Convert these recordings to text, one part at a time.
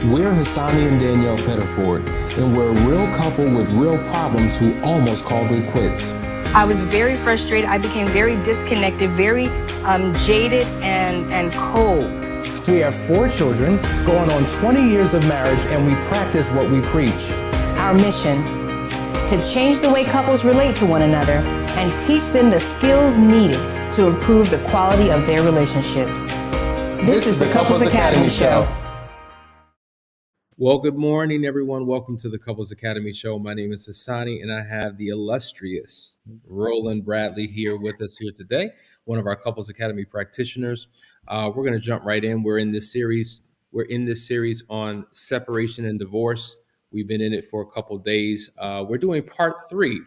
We're Hassani and Danielle Pettiford, and we're a real couple with real problems who almost called it quits. I was very frustrated. I became very disconnected, very jaded and cold. We have 4 children, going on 20 years of marriage, and we practice what we preach. Our mission, to change the way couples relate to one another and teach them the skills needed to improve the quality of their relationships. This is the Couples Academy Show. Well, good morning, everyone. Welcome to the Couples Academy Show. My name is Hassani, and I have the illustrious Roland Bradley here with us here today, one of our Couples Academy practitioners. We're going to jump right in. We're in this series on separation and divorce. We've been in it for a couple days. We're doing part three.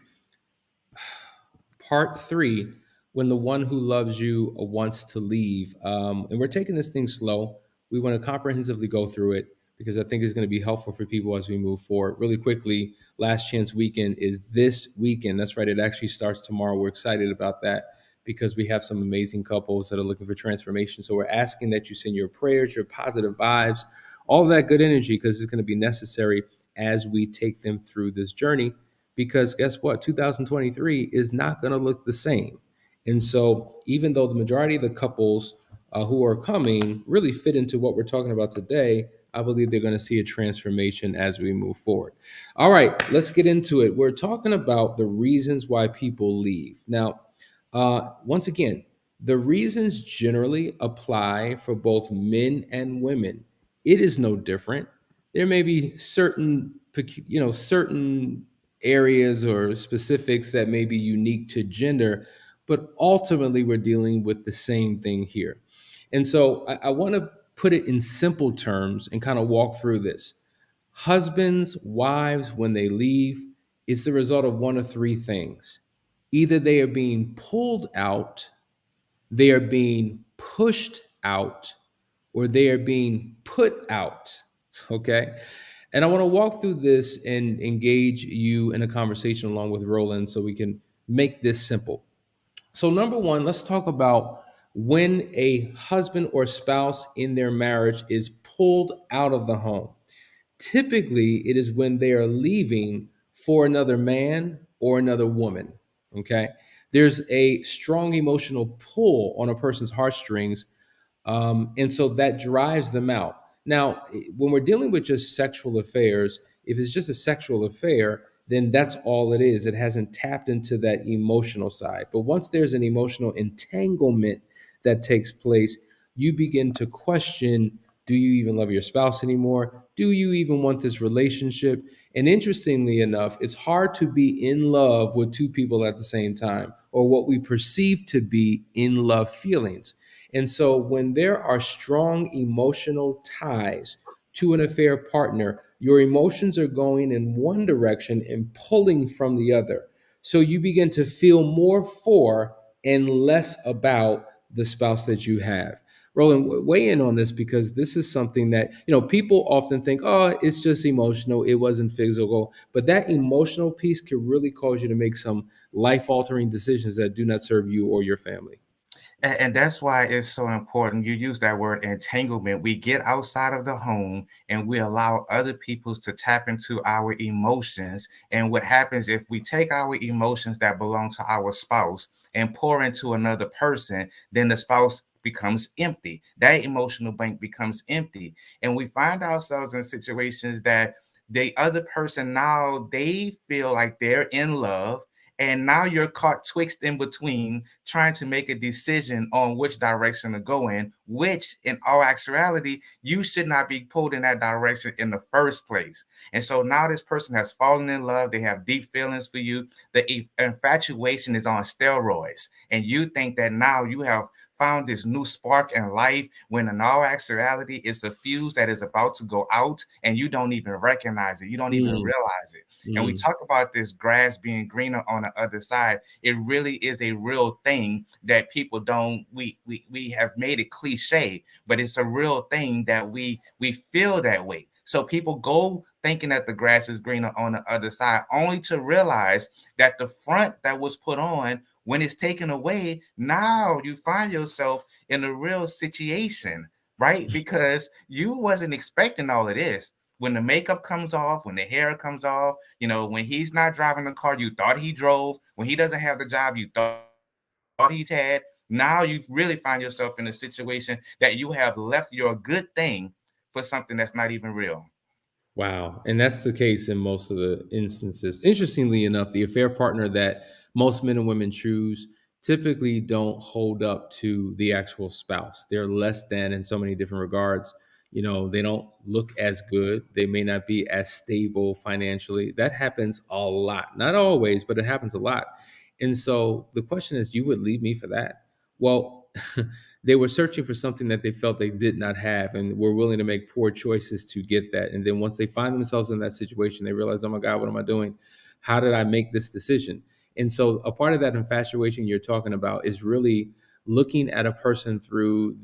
Part three, when the one who loves you wants to leave. And we're taking this thing slow. We want to comprehensively go through it, because I think it's going to be helpful for people as we move forward. Really quickly, Last Chance Weekend is this weekend. That's right. It actually starts tomorrow. We're excited about that because we have some amazing couples that are looking for transformation. So we're asking that you send your prayers, your positive vibes, all of that good energy, because it's going to be necessary as we take them through this journey. Because guess what? 2023 is not going to look the same. And so even though the majority of the couples who are coming really fit into what we're talking about today, I believe they're going to see a transformation as we move forward. All right, let's get into it. We're talking about the reasons why people leave. Now, once again, the reasons generally apply for both men and women. It is no different. There may be certain areas or specifics that may be unique to gender, but ultimately we're dealing with the same thing here. And so I want to put it in simple terms and kind of walk through this. Husbands, wives, when they leave, it's the result of one of 3 things. Either they are being pulled out, they are being pushed out, or they are being put out. Okay. And I want to walk through this and engage you in a conversation along with Roland so we can make this simple. So, number one, let's talk about when a husband or spouse in their marriage is pulled out of the home. Typically, it is when they are leaving for another man or another woman. Okay. There's a strong emotional pull on a person's heartstrings. And so that drives them out. Now, when we're dealing with just sexual affairs, if it's just a sexual affair, then that's all it is. It hasn't tapped into that emotional side. But once there's an emotional entanglement that takes place, you begin to question, do you even love your spouse anymore? Do you even want this relationship? And interestingly enough, it's hard to be in love with 2 people at the same time, or what we perceive to be in love feelings. And so when there are strong emotional ties to an affair partner, your emotions are going in one direction and pulling from the other. So you begin to feel more for and less about the spouse that you have. Roland, weigh in on this, because this is something that, people often think, oh, it's just emotional. It wasn't physical. But that emotional piece can really cause you to make some life-altering decisions that do not serve you or your family. And that's why it's so important. You use that word entanglement. We get outside of the home and we allow other people to tap into our emotions. And what happens if we take our emotions that belong to our spouse and pour into another person, then the spouse becomes empty. That emotional bank becomes empty. And we find ourselves in situations that the other person now, they feel like they're in love. And now you're caught twixt in between trying to make a decision on which direction to go in, which in all actuality, you should not be pulled in that direction in the first place. And so now this person has fallen in love. They have deep feelings for you. The infatuation is on steroids. And you think that now you have found this new spark in life, when in all actuality, it's a fuse that is about to go out and you don't even recognize it. You don't even realize it. And we talk about this grass being greener on the other side. It really is a real thing that people don't, we have made it cliche, but it's a real thing that we feel that way. So people go thinking that the grass is greener on the other side, only to realize that the front that was put on, when it's taken away, now you find yourself in a real situation. right? Because you wasn't expecting all of this. When the makeup comes off, when the hair comes off, when he's not driving the car you thought he drove, when he doesn't have the job you thought he had, now you really find yourself in a situation that you have left your good thing for something that's not even real. Wow. And that's the case in most of the instances. Interestingly enough, the affair partner that most men and women choose typically don't hold up to the actual spouse. They're less than in so many different regards. They don't look as good. They may not be as stable financially. That happens a lot. Not always, but it happens a lot. And so the question is, you would leave me for that? Well, they were searching for something that they felt they did not have and were willing to make poor choices to get that. And then once they find themselves in that situation, they realize, oh my God, what am I doing? How did I make this decision? And so a part of that infatuation you're talking about is really looking at a person through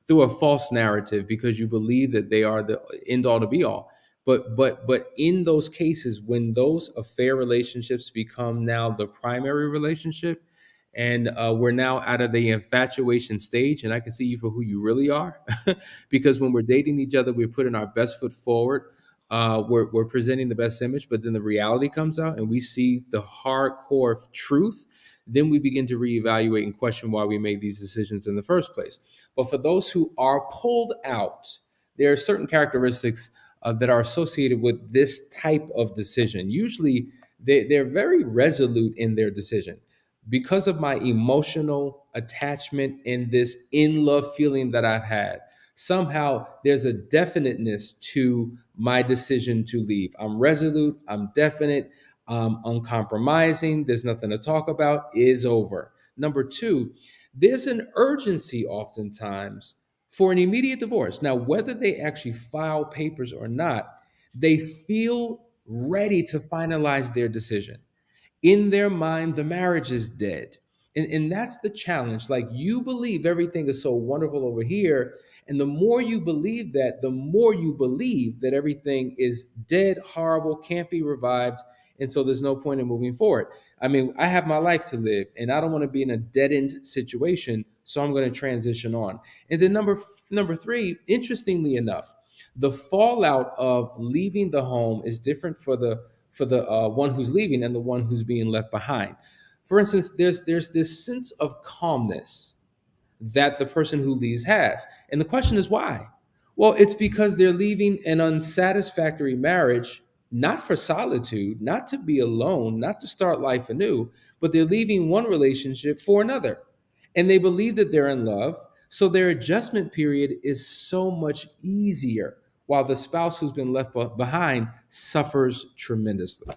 through a false narrative, because you believe that they are the end all to be all. But in those cases, when those affair relationships become now the primary relationship, and we're now out of the infatuation stage, and I can see you for who you really are, because when we're dating each other, we're putting our best foot forward. We're presenting the best image, but then the reality comes out and we see the hardcore truth. Then we begin to reevaluate and question why we made these decisions in the first place. But for those who are pulled out, there are certain characteristics that are associated with this type of decision. Usually they're very resolute in their decision. Because of my emotional attachment and this in love feeling that I've had, somehow there's a definiteness to my decision to leave. I'm resolute, I'm definite, I'm uncompromising, there's nothing to talk about, is over. Number two, there's an urgency oftentimes for an immediate divorce. Now, whether they actually file papers or not, they feel ready to finalize their decision. In their mind, the marriage is dead. And that's the challenge. Like, you believe everything is so wonderful over here. And the more you believe that, the more you believe that everything is dead, horrible, can't be revived. And so there's no point in moving forward. I mean, I have my life to live and I don't want to be in a dead end situation. So I'm going to transition on. And then number three, interestingly enough, the fallout of leaving the home is different for the one who's leaving and the one who's being left behind. For instance, there's this sense of calmness that the person who leaves have. And the question is why? Well, it's because they're leaving an unsatisfactory marriage, not for solitude, not to be alone, not to start life anew, but they're leaving one relationship for another. And they believe that they're in love, so their adjustment period is so much easier, while the spouse who's been left behind suffers tremendously.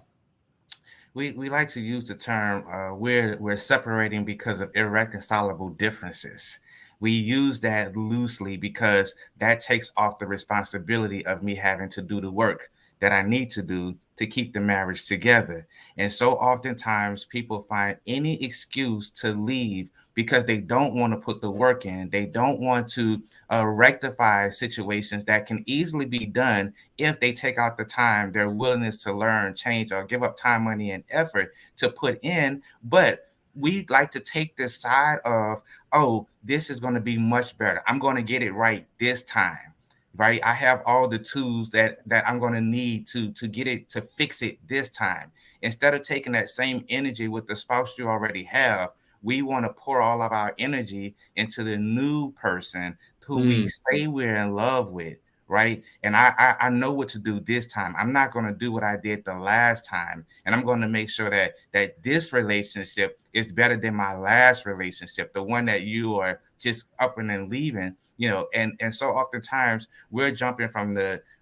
We like to use the term we're separating because of irreconcilable differences. We use that loosely because that takes off the responsibility of me having to do the work that I need to do to keep the marriage together. And so oftentimes people find any excuse to leave because they don't want to put the work in. They don't want to rectify situations that can easily be done if they take out the time, their willingness to learn, change, or give up time, money, and effort to put in. But we like to take this side of, oh, this is going to be much better. I'm going to get it right this time. Right. I have all the tools that I'm going to need to get it, to fix it this time. Instead of taking that same energy with the spouse you already have, we want to pour all of our energy into the new person who we say we're in love with. Right. And I know what to do this time. I'm not going to do what I did the last time. And I'm going to make sure that this relationship is better than my last relationship, the one that you are just up and then leaving. And so oftentimes we're jumping from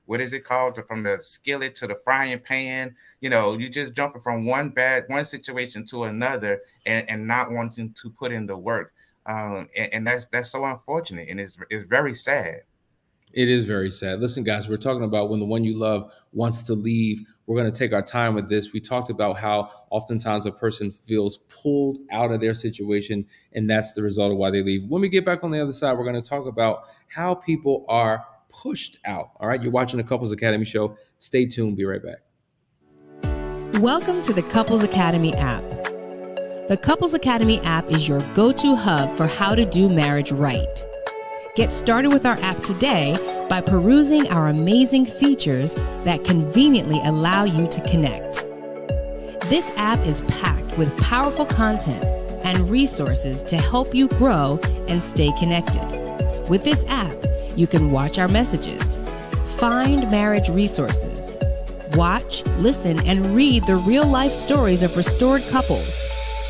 what is it called? From the skillet to the frying pan. You just jumping from one situation to another and not wanting to put in the work. And that's so unfortunate. And it's very sad. It is very sad. Listen, guys, we're talking about when the one you love wants to leave. We're going to take our time with this. We talked about how oftentimes a person feels pulled out of their situation, and that's the result of why they leave. When we get back on the other side, we're going to talk about how people are pushed out. All right, you're watching the Couples Academy show. Stay tuned. Be right back. Welcome to the Couples Academy app. The Couples Academy app is your go-to hub for how to do marriage right. Get started with our app today by perusing our amazing features that conveniently allow you to connect. This app is packed with powerful content and resources to help you grow and stay connected. With this app, you can watch our messages, find marriage resources, watch, listen, and read the real-life stories of restored couples,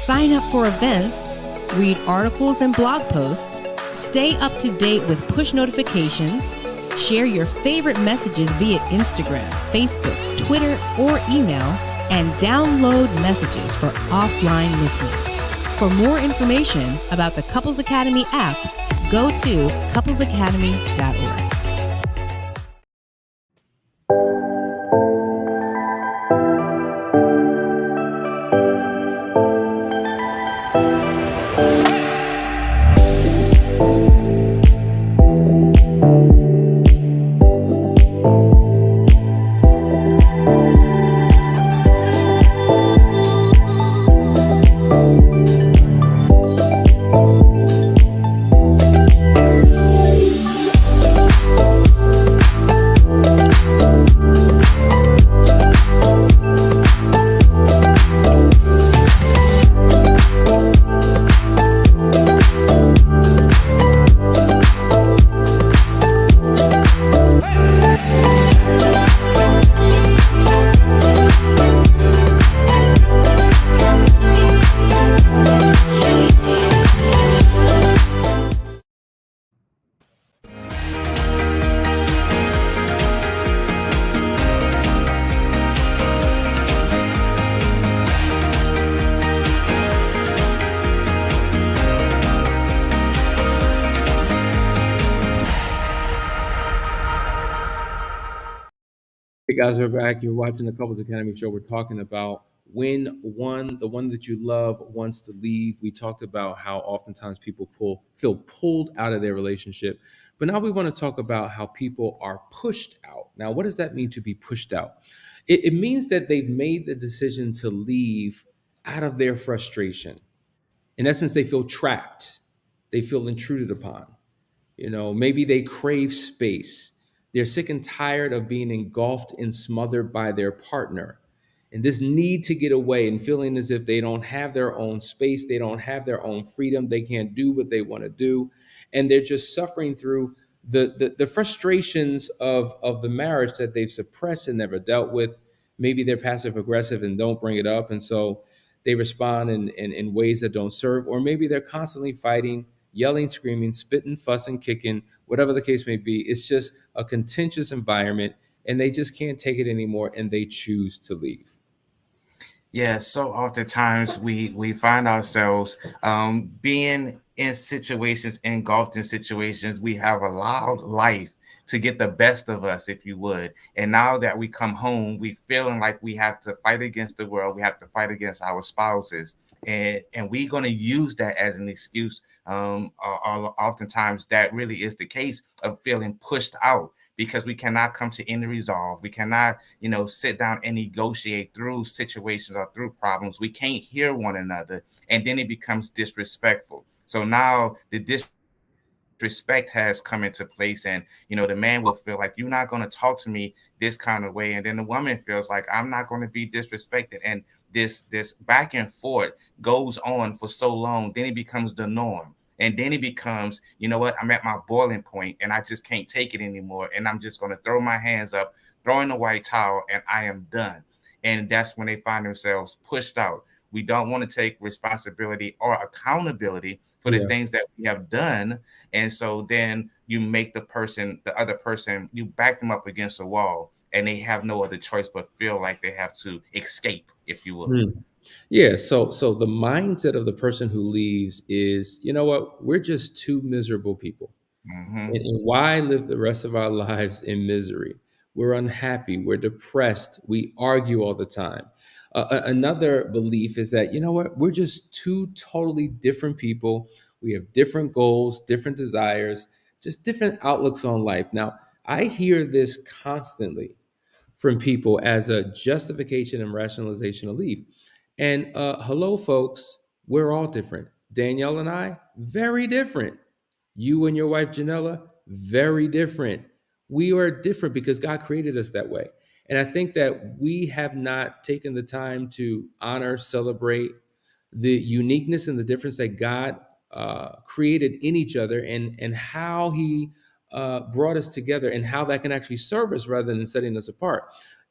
sign up for events, read articles and blog posts, stay up to date with push notifications, share your favorite messages via Instagram, Facebook, Twitter, or email, and download messages for offline listening. For more information about the Couples Academy app, go to couplesacademy.org. Hey guys, we're back. You're watching the Couples Academy show. We're talking about when the one that you love wants to leave. We talked about how oftentimes people feel pulled out of their relationship. But now we want to talk about how people are pushed out. Now, what does that mean to be pushed out? It means that they've made the decision to leave out of their frustration. In essence, they feel trapped. They feel intruded upon. Maybe they crave space. They're sick and tired of being engulfed and smothered by their partner. And this need to get away and feeling as if they don't have their own space, they don't have their own freedom, they can't do what they want to do. And they're just suffering through the frustrations of the marriage that they've suppressed and never dealt with. Maybe they're passive aggressive and don't bring it up. And so they respond in ways that don't serve. Or maybe they're constantly fighting, yelling, screaming, spitting, fussing, kicking, whatever the case may be. It's just a contentious environment and they just can't take it anymore and they choose to leave. Yeah, so oftentimes we find ourselves being in situations, engulfed in situations. We have allowed life to get the best of us, if you would. And now that we come home, we feeling like we have to fight against the world. We have to fight against our spouses. And we're going to use that as an excuse. Oftentimes that really is the case of feeling pushed out, because we cannot come to any resolve. We cannot, sit down and negotiate through situations or through problems. We can't hear one another. And then it becomes disrespectful. So now the disrespect has come into place, and the man will feel like, you're not going to talk to me this kind of way, and then the woman feels like, I'm not going to be disrespected. And this back and forth goes on for so long, then it becomes the norm. And then it becomes, you know what, I'm at my boiling point and I just can't take it anymore. And I'm just going to throw my hands up, throw in the white towel, and I am done. And that's when they find themselves pushed out. We don't want to take responsibility or accountability for the things that we have done. And so then you make the other person, you back them up against a wall, and they have no other choice but feel like they have to escape, if you will. Yeah. So the mindset of the person who leaves is, you know what, we're just two miserable people. And why live the rest of our lives in misery? We're unhappy. We're depressed. We argue all the time. Another belief is that, you know what, we're just two totally different people. We have different goals, different desires, just different outlooks on life. Now, I hear this constantly from people as a justification and rationalization to leave. And hello, folks, we're all different. Danielle and I, very different. You and your wife, Janella, very different. We are different because God created us that way. And I think that we have not taken the time to honor, celebrate the uniqueness and the difference that God created in each other, and how He brought us together, and how that can actually serve us rather than setting us apart.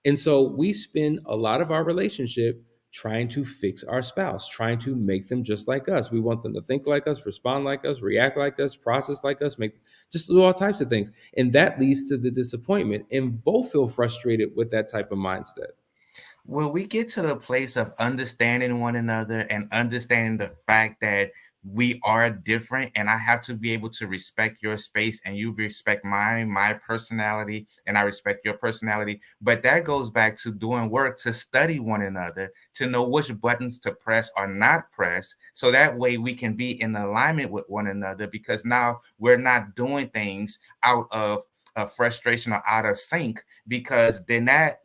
And so we spend a lot of our relationship trying to fix our spouse, trying to make them just like us. We want them to think like us, respond like us, react like us, process like us, make just do all types of things. And that leads to the disappointment. And both feel frustrated with that type of mindset. Will we get to the place of understanding one another and understanding the fact that we are different, and I have to be able to respect your space and you respect my personality, and I respect your personality? But that goes back to doing work to study one another, to know which buttons to press or not press, so that way we can be in alignment with one another, because now we're not doing things out of frustration or out of sync, because then that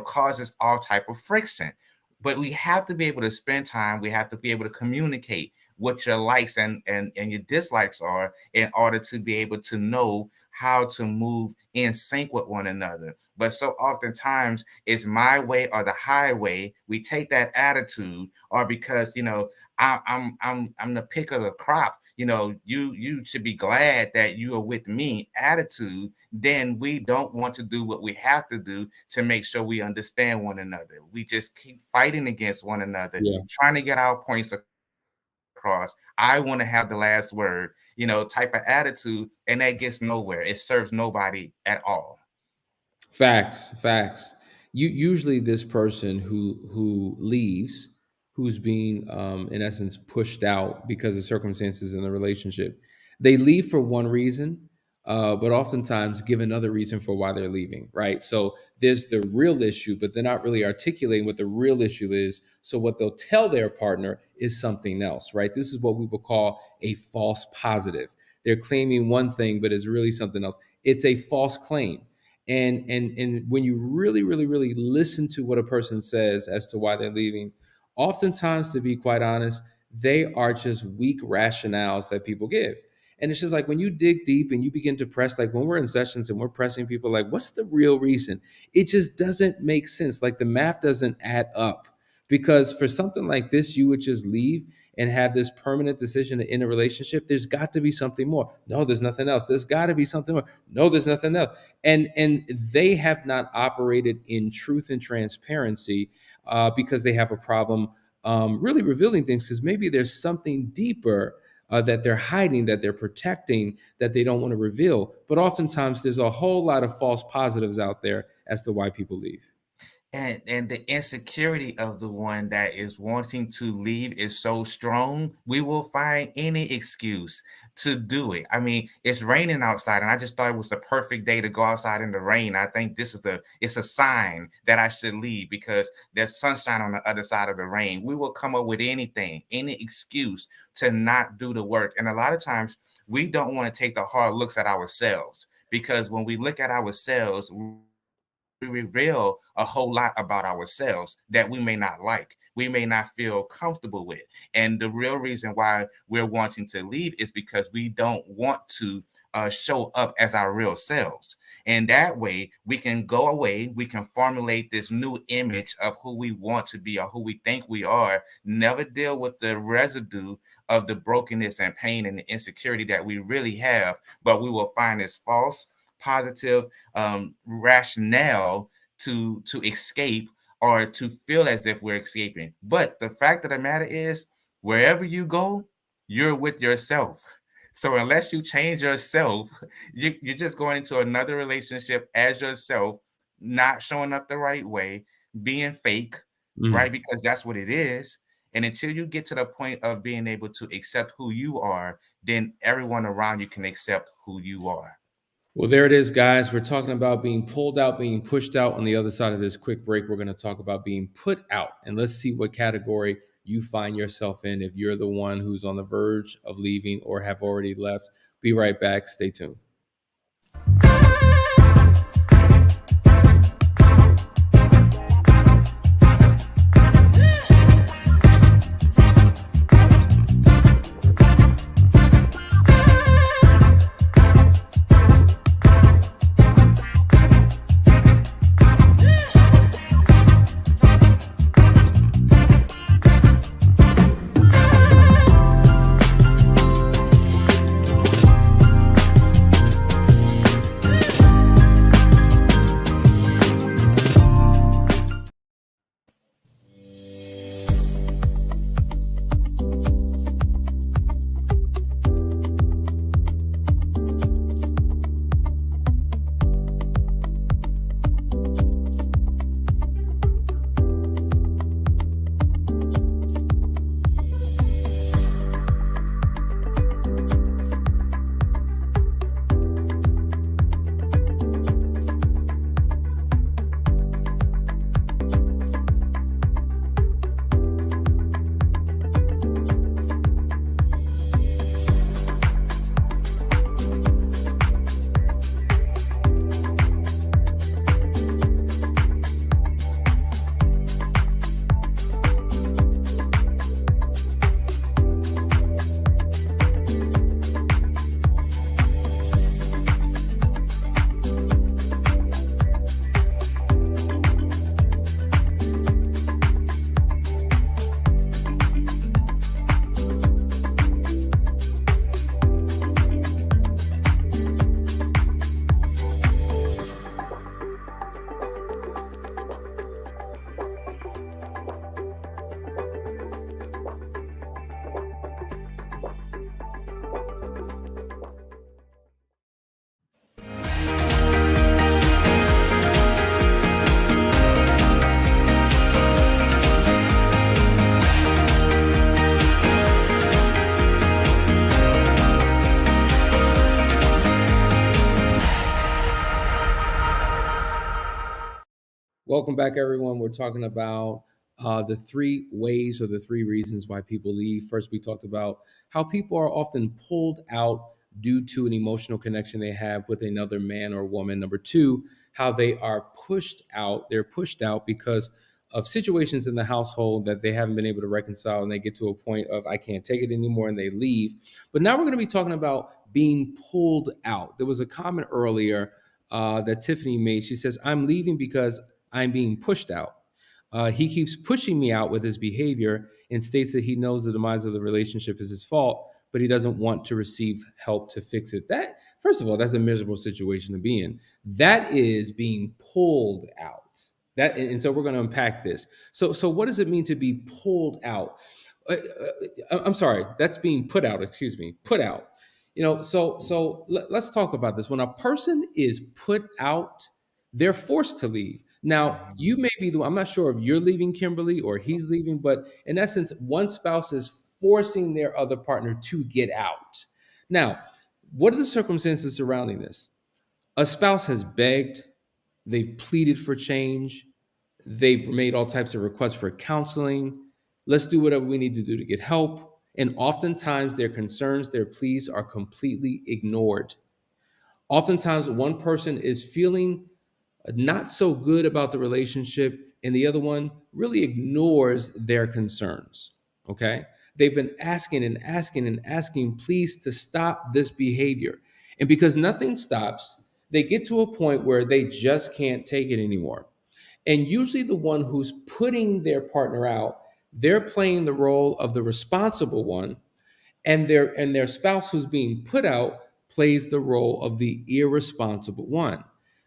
causes all type of friction. But we have to be able to spend time. We have to be able to communicate what your likes and your dislikes are, in order to be able to know how to move in sync with one another. But so oftentimes it's my way or the highway. We take that attitude, or because I'm the pick of the crop. You should be glad that you are with me attitude. Then we don't want to do what we have to do to make sure we understand one another. We just keep fighting against one another, Yeah. trying to get our points across. I want to have the last word, type of attitude, and that gets nowhere. It serves nobody at all. Facts. You usually, this person who leaves, who's being in essence pushed out because of circumstances in the relationship, they leave for one reason, but oftentimes give another reason for why they're leaving. Right. So there's the real issue, but they're not really articulating what the real issue is. So what they'll tell their partner is something else. Right. This is what we would call a false positive. They're claiming one thing, but it's really something else. It's a false claim. And when you really listen to what a person says as to why they're leaving, oftentimes, to be quite honest, they are just weak rationales that people give. And it's just like when you dig deep and you begin to press, like when we're in sessions and we're pressing people, like, what's the real reason? It just doesn't make sense. Like the math doesn't add up. Because for something like this, you would just leave and have this permanent decision to end a relationship. There's got to be something more. No, there's nothing else. There's got to be something more. No, there's nothing else. And they have not operated in truth and transparency because they have a problem really revealing things, because maybe there's something deeper that they're hiding, that they're protecting, that they don't want to reveal. But oftentimes there's a whole lot of false positives out there as to why people leave. And the insecurity of the one that is wanting to leave is so strong, we will find any excuse to do it. I mean, it's raining outside, and I just thought it was the perfect day to go outside in the rain. I think it's a sign that I should leave because there's sunshine on the other side of the rain. We will come up with anything, any excuse to not do the work. And a lot of times we don't want to take the hard looks at ourselves, because when we look at ourselves, we reveal a whole lot about ourselves that we may not like, we may not feel comfortable with. And the real reason why we're wanting to leave is because we don't want to show up as our real selves. And that way we can go away, we can formulate this new image of who we want to be or who we think we are, never deal with the residue of the brokenness and pain and the insecurity that we really have, but we will find this false positive rationale to escape, or to feel as if we're escaping. But the fact of the matter is, wherever you go, you're with yourself. So unless you change yourself, you're just going into another relationship as yourself, not showing up the right way, being fake, right? Because that's what it is. And until you get to the point of being able to accept who you are, then everyone around you can accept who you are. Well, there it is, guys. We're talking about being pulled out, being pushed out. On the other side of this quick break, we're going to talk about being put out. And let's see what category you find yourself in if you're the one who's on the verge of leaving or have already left. Be right back. Stay tuned. Welcome back, everyone. We're talking about the three ways or the three reasons why people leave. First, we talked about how people are often pulled out due to an emotional connection they have with another man or woman. Number two, how they are pushed out. They're pushed out because of situations in the household that they haven't been able to reconcile, and they get to a point of, I can't take it anymore, and they leave. But now we're going to be talking about being pulled out. There was a comment earlier that Tiffany made. She says, I'm leaving because I'm being pushed out. He keeps pushing me out with his behavior and states that he knows the demise of the relationship is his fault, but he doesn't want to receive help to fix it. That, first of all, that's a miserable situation to be in. That is being pulled out. And so we're going to unpack this. So what does it mean to be pulled out? I'm sorry, that's being put out. Excuse me, put out. Let's talk about this. When a person is put out, they're forced to leave. Now, you may be I'm not sure if you're leaving, Kimberly, or he's leaving, but in essence, one spouse is forcing their other partner to get out. Now, what are the circumstances surrounding this? A spouse has begged, they've pleaded for change, they've made all types of requests for counseling. Let's do whatever we need to do to get help. And oftentimes, their concerns, their pleas are completely ignored. Oftentimes, one person is feeling not so good about the relationship, and the other one really ignores their concerns. Okay. They've been asking and asking and asking, please, to stop this behavior. And because nothing stops, they get to a point where they just can't take it anymore. And usually, the one who's putting their partner out, they're playing the role of the responsible one, and their spouse who's being put out plays the role of the irresponsible one,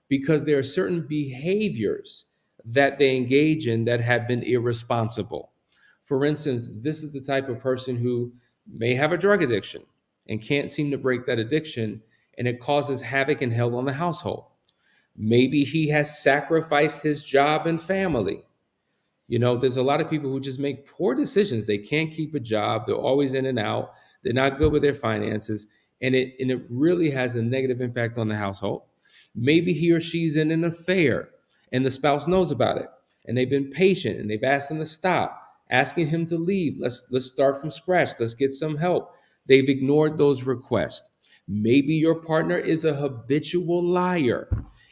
because there are certain behaviors that they engage in that have been irresponsible. For instance, this is the type of person who may have a drug addiction and can't seem to break that addiction, and it causes havoc and hell on the household. Maybe he has sacrificed his job and family. There's a lot of people who just make poor decisions. They can't keep a job. They're always in and out. They're not good with their finances. And it really has a negative impact on the household. Maybe he or she's in an affair and the spouse knows about it. And they've been patient and they've asked him to stop, asking him to leave. Let's start from scratch. Let's get some help. They've ignored those requests. Maybe your partner is a habitual liar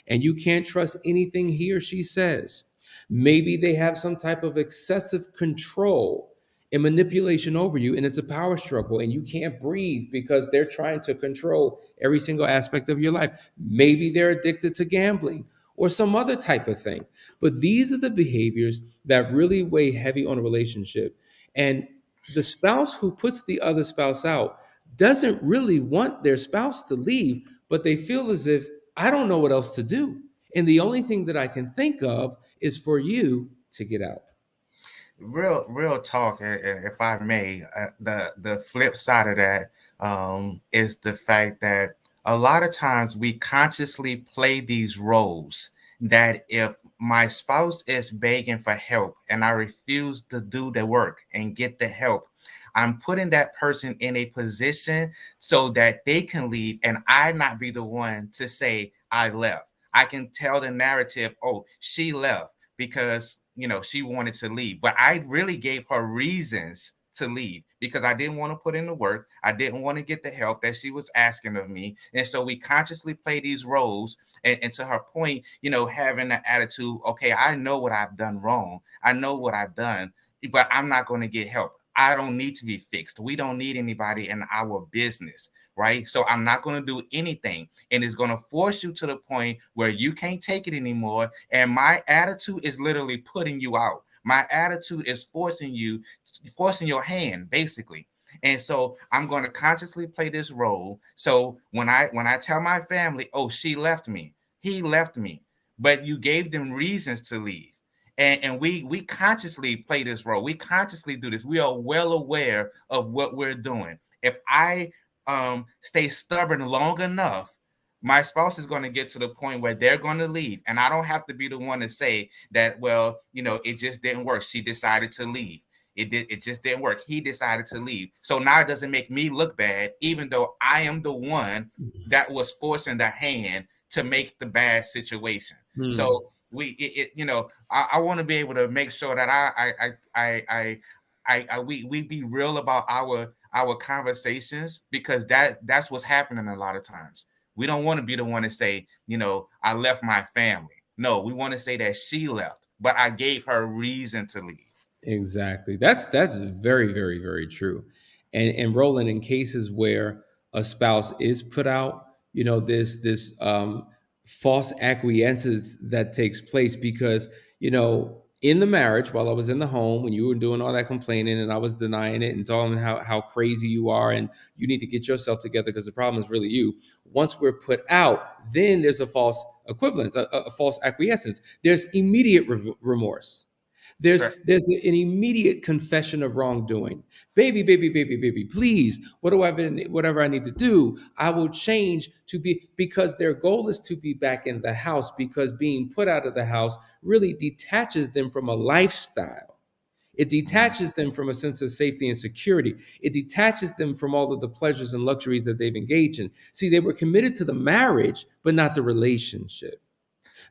and you can't trust anything he or she says. Maybe they have some type of excessive control and manipulation over you, and it's a power struggle, and you can't breathe because they're trying to control every single aspect of your life. Maybe they're addicted to gambling or some other type of thing. But these are the behaviors that really weigh heavy on a relationship. And the spouse who puts the other spouse out doesn't really want their spouse to leave, but they feel as if, I don't know what else to do. And the only thing that I can think of is for you to get out. Real talk, if I may. The flip side of that is the fact that a lot of times we consciously play these roles, that if my spouse is begging for help and I refuse to do the work and get the help, I'm putting that person in a position so that they can leave and I not be the one to say I left. I can tell the narrative, oh, she left because she wanted to leave, but I really gave her reasons to leave because I didn't want to put in the work. I didn't want to get the help that she was asking of me. And so we consciously play these roles. And to her point, having the attitude, okay, I know what I've done wrong. I know what I've done, but I'm not going to get help. I don't need to be fixed. We don't need anybody in our business. Right. So I'm not going to do anything. And it's going to force you to the point where you can't take it anymore. And my attitude is literally putting you out. My attitude is forcing your hand, basically. And so I'm going to consciously play this role. So when I tell my family, oh, she left me, he left me, but you gave them reasons to leave. And we consciously play this role. We consciously do this. We are well aware of what we're doing. If I stay stubborn long enough, my spouse is going to get to the point where they're going to leave. And I don't have to be the one to say that, well, it just didn't work. She decided to leave. It just didn't work. He decided to leave. So now it doesn't make me look bad, even though I am the one that was forcing the hand to make the bad situation. Mm. So I want to be able to make sure that we be real about our conversations, because that's what's happening a lot of times. We don't want to be the one to say, I left my family. No, we want to say that she left, but I gave her reason to leave. Exactly. That's very, very, very true. And Roland, in cases where a spouse is put out, this false acquiescence that takes place because, in the marriage, while I was in the home, when you were doing all that complaining and I was denying it and telling them how crazy you are and you need to get yourself together because the problem is really you. Once we're put out, then there's a false equivalence, a false acquiescence. There's immediate remorse. There's an immediate confession of wrongdoing. Baby, baby, baby, baby, please, whatever I need to do, I will change to be, because their goal is to be back in the house, because being put out of the house really detaches them from a lifestyle. It detaches them from a sense of safety and security. It detaches them from all of the pleasures and luxuries that they've engaged in. See, they were committed to the marriage, but not the relationship.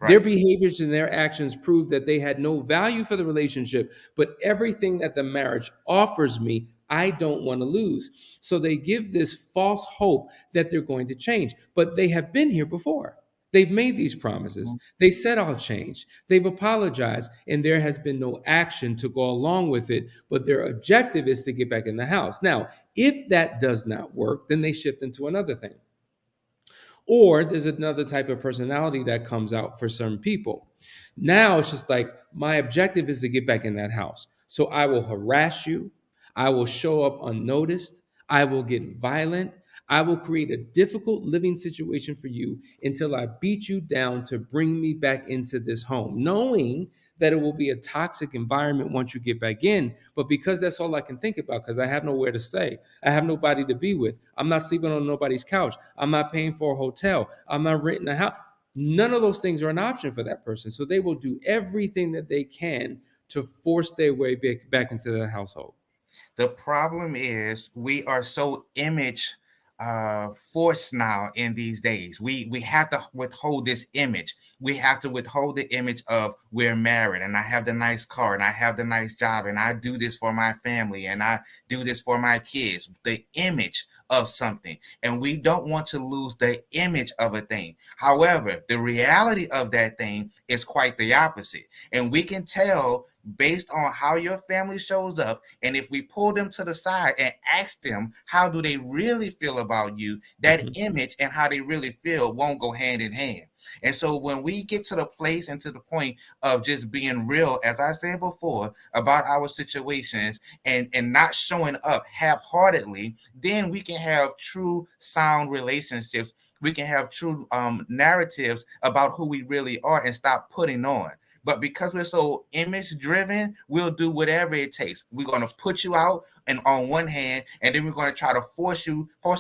Their Right. behaviors and their actions prove that they had no value for the relationship, but everything that the marriage offers me, I don't want to lose. So they give this false hope that they're going to change, but they have been here before. They've made these promises. They said, I'll change. They've apologized, and there has been no action to go along with it. But their objective is to get back in the house. Now, if that does not work, then they shift into another thing. Or there's another type of personality that comes out for some people. Now it's just like, my objective is to get back in that house. So I will harass you. I will show up unnoticed. I will get violent. I will create a difficult living situation for you until I beat you down to bring me back into this home, knowing that it will be a toxic environment once you get back in. But because that's all I can think about, because I have nowhere to stay, I have nobody to be with. I'm not sleeping on nobody's couch. I'm not paying for a hotel. I'm not renting a house. None of those things are an option for that person. So they will do everything that they can to force their way back into that household. The problem is we are so image forced now in these days. We have to withhold this image. We have to withhold the image of, we're married and I have the nice car and I have the nice job and I do this for my family and I do this for my kids. The image of something, and we don't want to lose the image of a thing. However, the reality of that thing is quite the opposite, and we can tell based on how your family shows up. And if we pull them to the side and ask them how do they really feel about you, that image and how they really feel won't go hand in hand. And so when we get to the place and to the point of just being real, as I said before, about our situations and not showing up half-heartedly, then we can have true sound relationships. We can have true narratives about who we really are and stop putting on. But because we're so image driven, we'll do whatever it takes. We're going to put you out and on one hand, and then we're going to try to force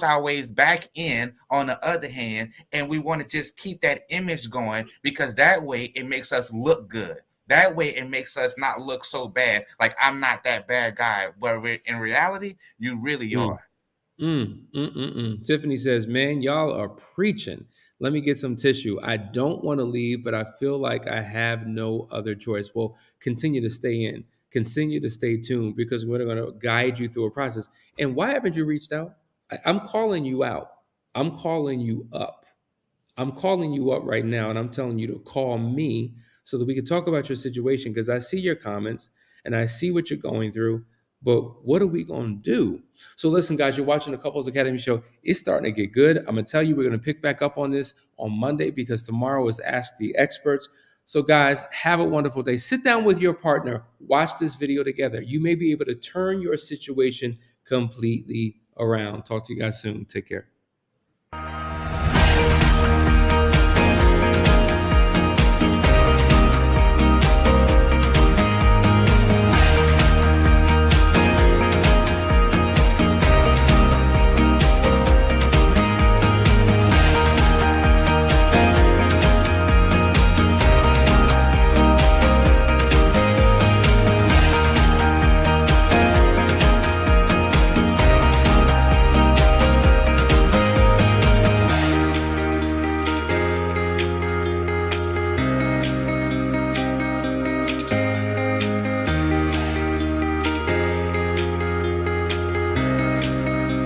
our ways back in on the other hand. And we want to just keep that image going, because that way it makes us look good. That way it makes us not look so bad. Like, I'm not that bad guy. But in reality, you really are. Tiffany says, man, y'all are preaching. Let me get some tissue. I don't want to leave, but I feel like I have no other choice. Well, continue to stay in. Continue to stay tuned, because we're going to guide you through a process. And why haven't you reached out? I'm calling you out. I'm calling you up. I'm calling you up right now, and I'm telling you to call me so that we can talk about your situation, because I see your comments and I see what you're going through. But what are we going to do? So listen, guys, you're watching the Couples Academy show. It's starting to get good. I'm going to tell you, we're going to pick back up on this on Monday, because tomorrow is Ask the Experts. So guys, have a wonderful day. Sit down with your partner. Watch this video together. You may be able to turn your situation completely around. Talk to you guys soon. Take care.